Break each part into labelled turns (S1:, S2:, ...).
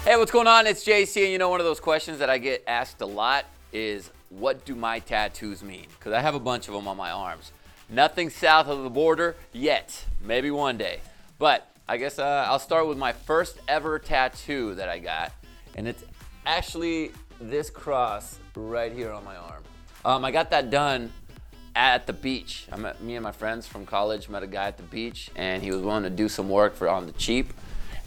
S1: Hey, what's going on? It's JC, and you know one of those questions that I get asked a lot is, what do my tattoos mean? Because I have a bunch of them on my arms. Nothing south of the border yet. Maybe one day. But I guess I'll start with my first ever tattoo that I got, and it's actually this cross right here on my arm. I got that done at the beach. Me and my friends from college met a guy at the beach, and he was willing to do some work on the cheap.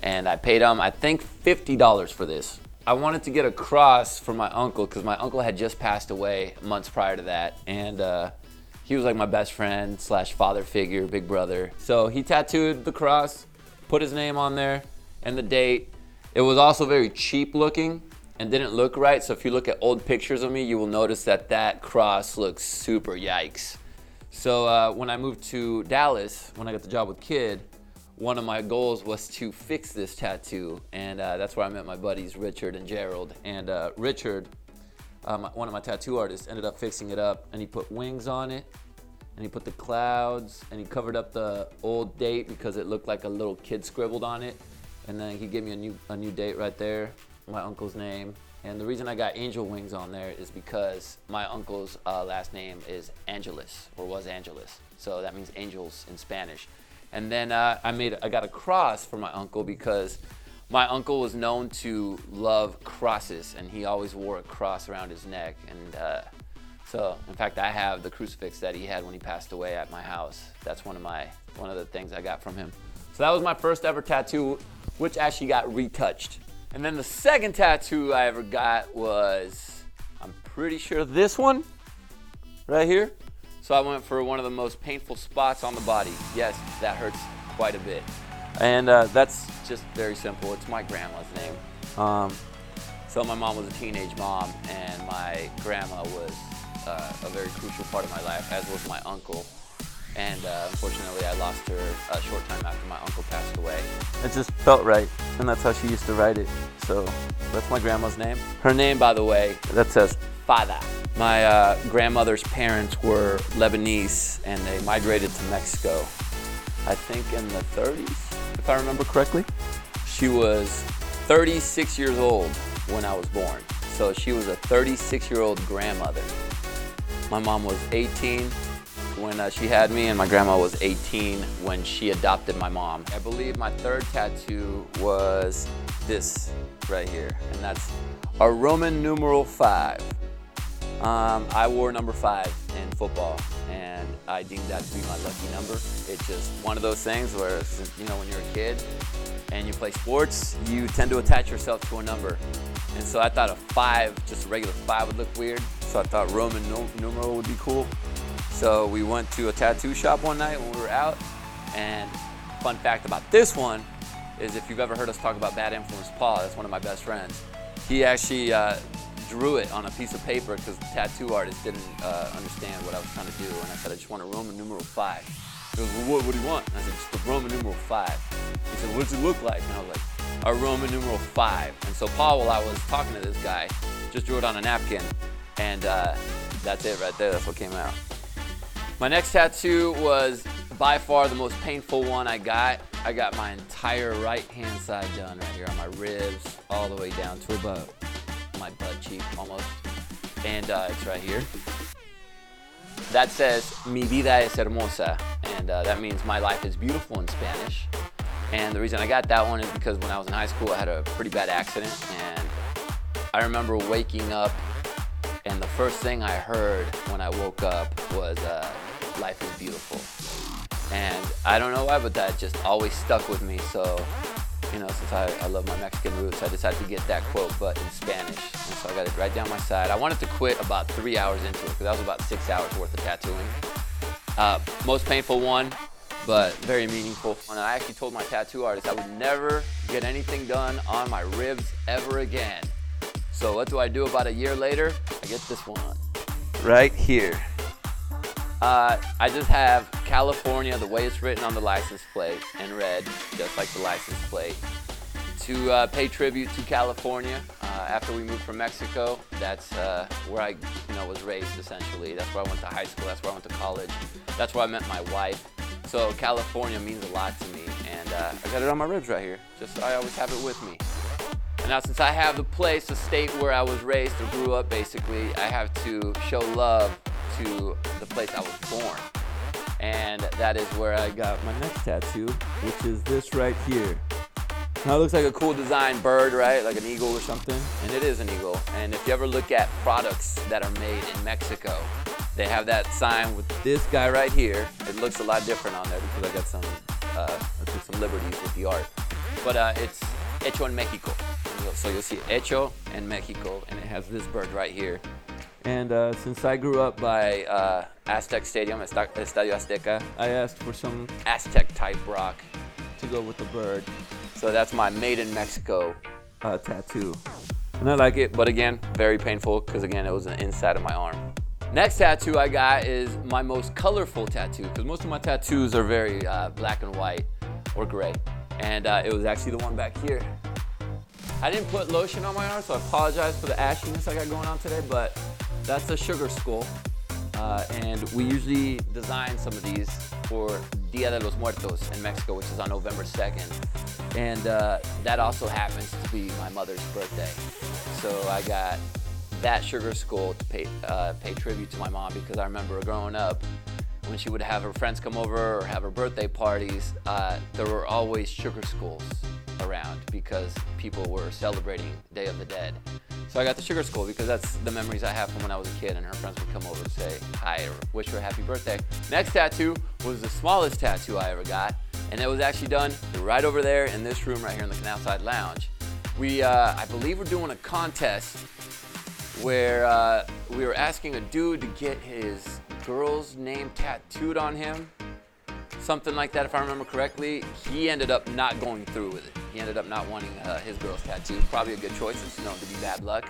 S1: And I paid him, I think, $50 for this. I wanted to get a cross for my uncle because my uncle had just passed away months prior to that. And he was like my best friend / father figure, big brother. So he tattooed the cross, put his name on there and the date. It was also very cheap looking and didn't look right. So if you look at old pictures of me, you will notice that that cross looks super yikes. So when I moved to Dallas, when I got the job with Kid, one of my goals was to fix this tattoo, and that's where I met my buddies Richard and Gerald. And Richard, one of my tattoo artists, ended up fixing it up, and he put wings on it, and he put the clouds, and he covered up the old date because it looked like a little kid scribbled on it. And then he gave me a new date right there, my uncle's name. And the reason I got angel wings on there is because my uncle's last name is Angeles, or was Angeles. So that means angels in Spanish. And then I got a cross for my uncle because my uncle was known to love crosses, and he always wore a cross around his neck. And so, in fact, I have the crucifix that he had when he passed away at my house. That's one of the things I got from him. So that was my first ever tattoo, which actually got retouched. And then the second tattoo I ever got was, I'm pretty sure this one right here. So I went for one of the most painful spots on the body. Yes, that hurts quite a bit. And that's just very simple. It's my grandma's name. So my mom was a teenage mom, and my grandma was a very crucial part of my life, as was my uncle. And unfortunately, I lost her a short time after my uncle passed away. It just felt right, and that's how she used to write it. So that's my grandma's name. Her name, by the way, that says Fada. My grandmother's parents were Lebanese, and they migrated to Mexico, I think in the 30s, if I remember correctly. She was 36 years old when I was born. So she was a 36-year-old grandmother. My mom was 18 when she had me, and my grandma was 18 when she adopted my mom. I believe my third tattoo was this right here, and that's a Roman numeral 5. I wore number 5 in football, and I deemed that to be my lucky number. It's just one of those things where, you know, when you're a kid and you play sports, you tend to attach yourself to a number. And so I thought a 5, just a regular 5 would look weird. So I thought Roman numeral would be cool. So we went to a tattoo shop one night when we were out. And fun fact about this one is, if you've ever heard us talk about Bad Influence Paul, that's one of my best friends. He actually drew it on a piece of paper because the tattoo artist didn't understand what I was trying to do. And I said, I just want a Roman numeral 5. He goes, well, what do you want? And I said, just a Roman numeral 5. He said, what does it look like? And I was like, a Roman numeral 5. And so Paul, while I was talking to this guy, just drew it on a napkin. And that's it right there. That's what came out. My next tattoo was by far the most painful one I got. I got my entire right-hand side done right here on my ribs, all the way down to about my butt cheek almost. And it's right here. That says, Mi vida es hermosa. And that means my life is beautiful in Spanish. And the reason I got that one is because when I was in high school, I had a pretty bad accident. And I remember waking up, and the first thing I heard when I woke up was, life is beautiful. And I don't know why, but that just always stuck with me. So, you know, since I love my Mexican roots, I decided to get that quote, but in Spanish. And so I got it right down my side. I wanted to quit about 3 hours into it, because that was about 6 hours worth of tattooing. Most painful one, but very meaningful. And I actually told my tattoo artist I would never get anything done on my ribs ever again. So what do? About a year later, I get this one right here. I just have California, the way it's written on the license plate, in red, just like the license plate, to pay tribute to California. After we moved from Mexico, that's where I was raised, essentially. That's where I went to high school. That's where I went to college. That's where I met my wife. So California means a lot to me, and I got it on my ribs right here. I always have it with me. Now, since I have the place, the state where I was raised or grew up, basically, I have to show love to the place I was born. And that is where I got my next tattoo, which is this right here. Now, it looks like a cool design bird, right? Like an eagle or something. And it is an eagle. And if you ever look at products that are made in Mexico, they have that sign with this guy right here. It looks a lot different on there because I got I took some liberties with the art. But it's hecho en Mexico. So you'll see hecho en Mexico, and it has this bird right here. And since I grew up by Aztec Stadium, Estadio Azteca, I asked for some Aztec type rock to go with the bird. So that's my Made in Mexico tattoo. And I like it, but again, very painful because again, it was the inside of my arm. Next tattoo I got is my most colorful tattoo, because most of my tattoos are very black and white or gray. And it was actually the one back here. I didn't put lotion on my arm, so I apologize for the ashiness I got going on today, but that's a sugar skull. And we usually design some of these for Dia de los Muertos in Mexico, which is on November 2nd. And that also happens to be my mother's birthday. So I got that sugar skull to pay tribute to my mom, because I remember growing up, when she would have her friends come over or have her birthday parties, there were always sugar skulls around because people were celebrating Day of the Dead. So I got the sugar skull because that's the memories I have from when I was a kid, and her friends would come over and say hi or wish her a happy birthday. Next tattoo was the smallest tattoo I ever got, and it was actually done right over there in this room right here in the Canal Side Lounge. I believe we're doing a contest where we were asking a dude to get his girl's name tattooed on him. Something like that, if I remember correctly. He ended up not going through with it. He ended up not wanting his girl's tattoo. Probably a good choice. It's known to be bad luck.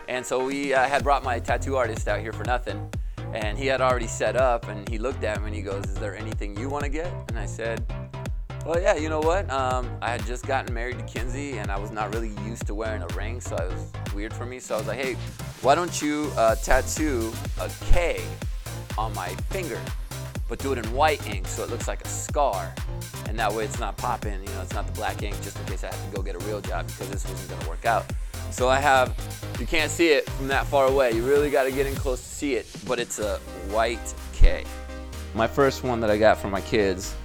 S1: And so we had brought my tattoo artist out here for nothing. And he had already set up, and he looked at me and he goes, "Is there anything you want to get?" And I said, "Well, yeah, you know what? I had just gotten married to Kinsey, and I was not really used to wearing a ring, so it was weird for me. So I was like, hey, why don't you tattoo a K on my finger, but do it in white ink so it looks like a scar, and that way it's not popping, it's not the black ink, just in case I have to go get a real job because this wasn't gonna work out." So you can't see it from that far away, you really gotta get in close to see it, but it's a white K. My first one that I got from my kids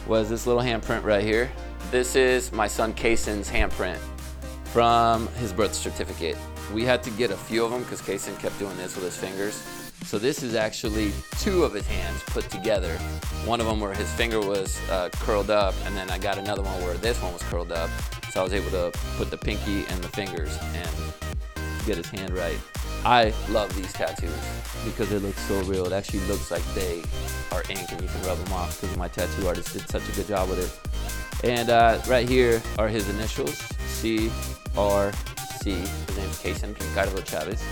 S1: was this little handprint right here. This is my son Kaysen's handprint from his birth certificate. We had to get a few of them because Kaysen kept doing this with his fingers. So this is actually two of his hands put together. One of them where his finger was curled up, and then I got another one where this one was curled up. So I was able to put the pinky and the fingers and get his hand right. I love these tattoos because it looks so real. It actually looks like they are ink and you can rub them off because my tattoo artist did such a good job with it. And right here are his initials, C-R-C. His name's Kaysen Ricardo Chavez.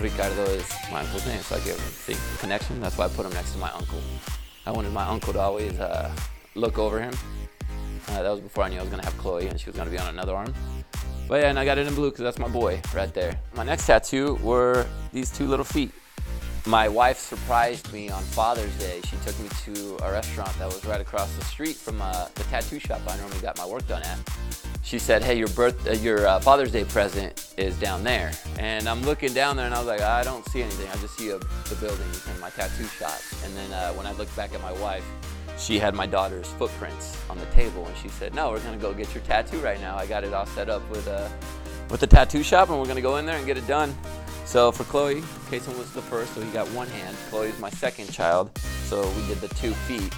S1: Ricardo is my uncle's name, so I give him the connection. That's why I put him next to my uncle. I wanted my uncle to always look over him. That was before I knew I was gonna have Chloe and she was gonna be on another arm. But yeah, and I got it in blue because that's my boy right there. My next tattoo were these two little feet. My wife surprised me on Father's Day. She took me to a restaurant that was right across the street from the tattoo shop I normally got my work done at. She said, "Hey, your Father's Day present is down there." And I'm looking down there and I was like, I don't see anything. I just see the buildings and my tattoo shop. And then when I looked back at my wife, she had my daughter's footprints on the table, and she said, "No, we're gonna go get your tattoo right now. I got it all set up with the tattoo shop, and we're gonna go in there and get it done." So for Chloe, Kaysen was the first, so he got one hand. Chloe's my second child, so we did the 2 feet,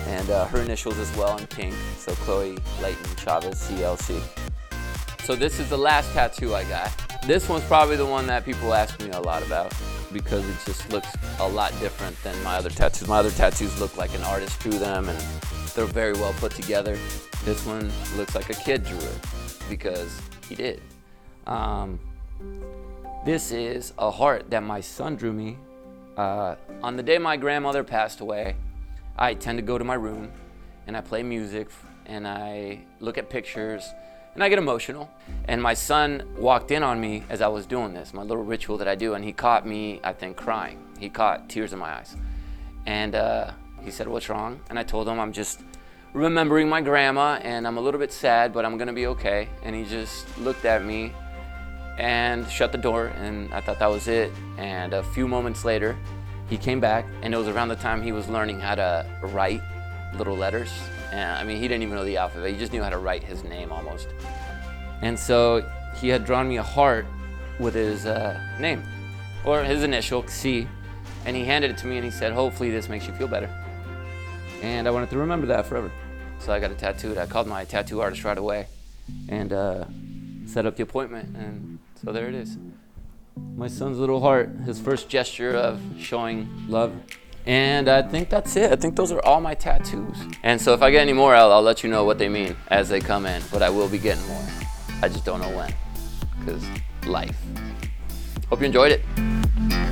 S1: and her initials as well in pink. So Chloe Leighton Chavez, CLC. So this is the last tattoo I got. This one's probably the one that people ask me a lot about because it just looks a lot different than my other tattoos. My other tattoos look like an artist drew them and they're very well put together. This one looks like a kid drew it because he did. This is a heart that my son drew me. On the day my grandmother passed away, I tend to go to my room and I play music and I look at pictures and I get emotional. And my son walked in on me as I was doing this, my little ritual that I do, and he caught me, I think, crying. He caught tears in my eyes. And he said, "What's wrong?" And I told him I'm just remembering my grandma, and I'm a little bit sad, but I'm gonna be okay. And he just looked at me and shut the door, and I thought that was it. And a few moments later, he came back, and it was around the time he was learning how to write little letters. And I mean, he didn't even know the alphabet, he just knew how to write his name almost. And so he had drawn me a heart with his name, or his initial, C, and he handed it to me and he said, hopefully this makes you feel better. And I wanted to remember that forever. So I got it tattooed. I called my tattoo artist right away and set up the appointment, and so there it is. My son's little heart, his first gesture of showing love. And I think that's it. I think those are all my tattoos. And so if I get any more, I'll let you know what they mean as they come in, but I will be getting more. I just don't know when, because life. Hope you enjoyed it.